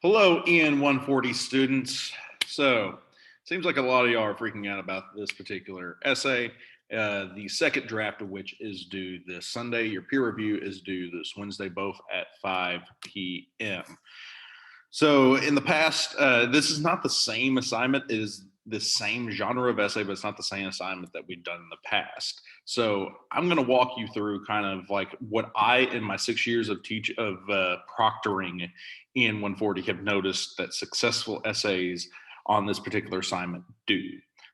Hello, EN140 students. So, seems like a lot of y'all are freaking out about this particular essay. The second draft of which is due this Sunday. Your peer review is due this Wednesday, both at 5 p.m. So, in the past, this is not the same assignment. It is the same genre of essay, but it's not the same assignment that we've done in the past. So, I'm going to walk you through kind of like what I, in my 6 years of proctoring EN140, have noticed that successful essays on this particular assignment do.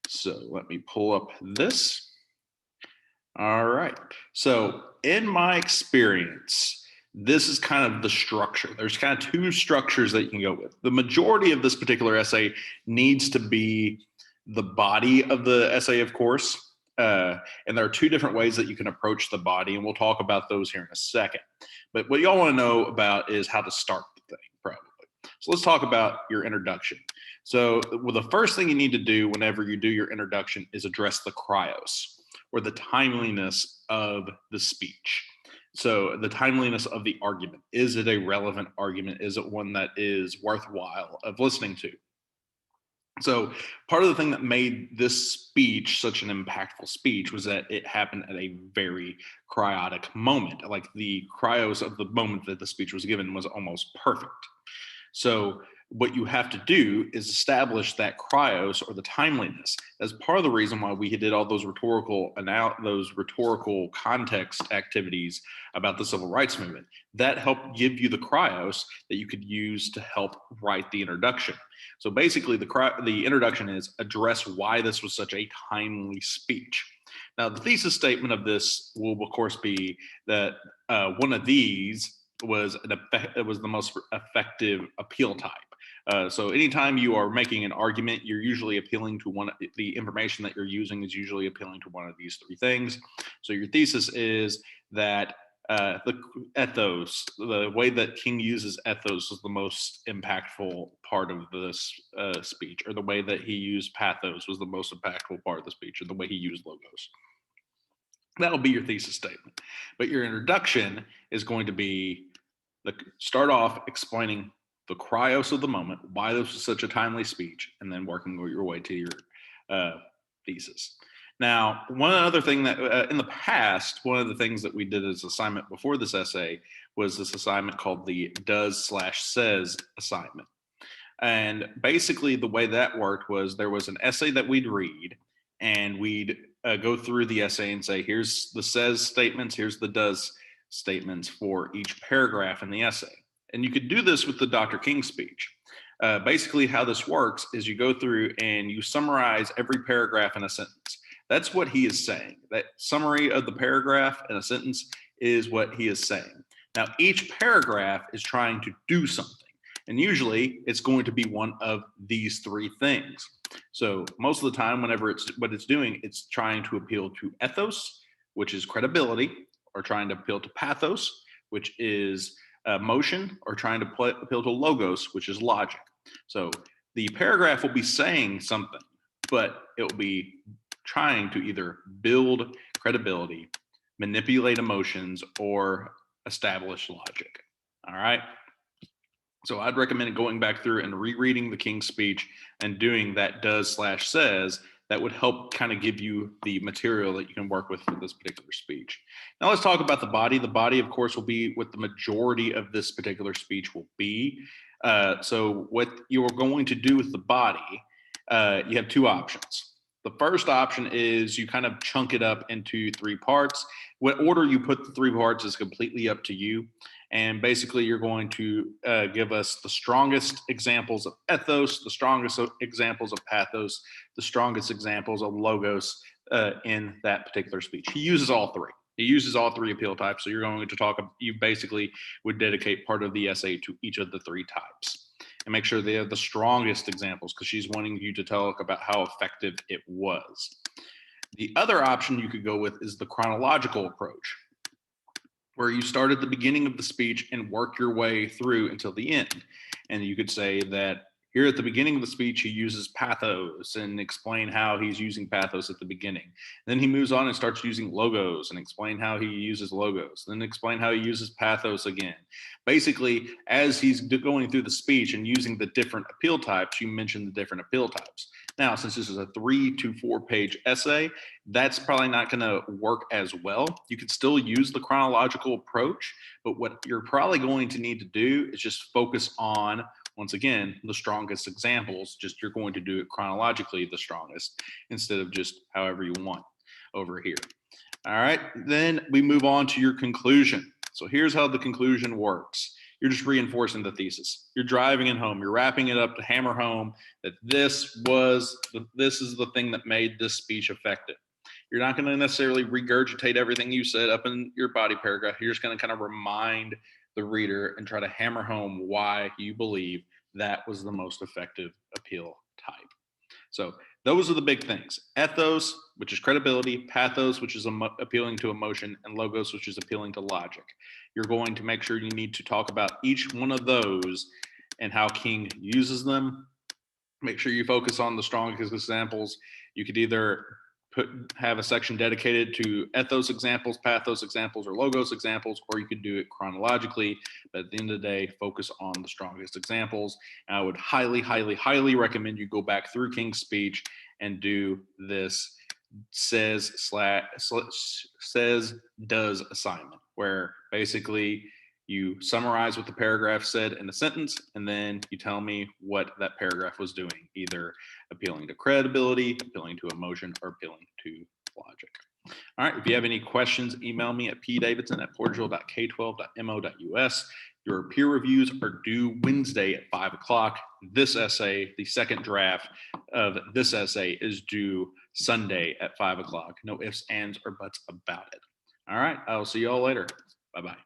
So, let me pull up this. All right. So, in my experience, this is kind of the structure. There's kind of two structures that you can go with. The majority of this particular essay needs to be the body of the essay, of course. And there are two different ways that you can approach the body, and we'll talk about those here in a second. But what y'all want to know about is how to start the thing, probably. So let's talk about your introduction. So the first thing you need to do whenever you do your introduction is address the cryos, or the timeliness of the speech. So the timeliness of the argument. Is it a relevant argument? Is it one that is worthwhile of listening to? So part of the thing that made this speech such an impactful speech was that it happened at a very cryotic moment. Like the cryos of the moment that the speech was given was almost perfect. So what you have to do is establish that cryos, or the timeliness. That's part of the reason why we did all those rhetorical context activities about the civil rights movement. That helped give you the cryos that you could use to help write the introduction. So basically, the introduction is address why this was such a timely speech. Now, the thesis statement of this will, of course, be that one of these was the most effective appeal type. So anytime you are making an argument, you're usually appealing to the information that you're using is usually appealing to one of these three things. So your thesis is that the ethos, the way that King uses ethos, is the most impactful part of this speech, or the way that he used pathos was the most impactful part of the speech, or the way he used logos. That'll be your thesis statement. But your introduction is going to be start off explaining the cryos of the moment, why this was such a timely speech, and then working your way to your thesis. Now, one other thing that in the past, one of the things that we did as assignment before this essay was this assignment called the does/says assignment. And basically the way that worked was there was an essay that we'd read, and we'd go through the essay and say, here's the says statements, here's the does statements for each paragraph in the essay. And you could do this with the Dr. King speech. Basically, how this works is you go through and you summarize every paragraph in a sentence. That's what he is saying. That summary of the paragraph in a sentence is what he is saying. Now, each paragraph is trying to do something. And usually it's going to be one of these three things. So most of the time, whenever it's doing, it's trying to appeal to ethos, which is credibility, or trying to appeal to pathos, which is motion, or trying to appeal to logos, which is logic. So the paragraph will be saying something, but it will be trying to either build credibility, manipulate emotions, or establish logic. All right. So I'd recommend going back through and rereading the King's speech and doing that does/says. That would help kind of give you the material that you can work with for this particular speech. Now let's talk about the body. The body, of course, will be what the majority of this particular speech will be. So what you're going to do with the body, you have two options. The first option is you kind of chunk it up into three parts. What order you put the three parts is completely up to you. And basically, you're going to give us the strongest examples of ethos, the strongest examples of pathos, the strongest examples of logos in that particular speech. He uses all three. He uses all three appeal types. So you're going to you basically would dedicate part of the essay to each of the three types. And make sure they have the strongest examples, because she's wanting you to talk about how effective it was. The other option you could go with is the chronological approach, where you start at the beginning of the speech and work your way through until the end. And you could say that Here at the beginning of the speech, he uses pathos and explain how he's using pathos at the beginning. Then he moves on and starts using logos and explain how he uses logos. Then explain how he uses pathos again. Basically, as he's going through the speech and using the different appeal types, you mention the different appeal types. Now, since this is a 3 to 4 page essay, that's probably not going to work as well. You could still use the chronological approach, but what you're probably going to need to do is just focus on, once again, the strongest examples. Just you're going to do it chronologically the strongest instead of just however you want over here. All right, then we move on to your conclusion. So here's how the conclusion works. You're just reinforcing the thesis. You're driving it home. You're wrapping it up to hammer home that this is the thing that made this speech effective. You're not going to necessarily regurgitate everything you said up in your body paragraph. You're just going to kind of remind the reader and try to hammer home why you believe that was the most effective appeal type. So those are the big things. Ethos, which is credibility, pathos, which is appealing to emotion, and logos, which is appealing to logic. You're going to make sure you need to talk about each one of those and how King uses them. Make sure you focus on the strongest examples. You could either have a section dedicated to ethos examples, pathos examples, or logos examples, or you could do it chronologically. But at the end of the day, focus on the strongest examples. And I would highly, highly, highly recommend you go back through King's speech and do this says does assignment, where basically you summarize what the paragraph said in a sentence, and then you tell me what that paragraph was doing, either appealing to credibility, appealing to emotion, or appealing to logic. All right, if you have any questions, email me at pdavidson@portugal.k12.mo.us. Your peer reviews are due Wednesday at 5 o'clock. This essay, the second draft of this essay, is due Sunday at 5 o'clock. No ifs, ands, or buts about it. All right, I will see you all later. Bye-bye.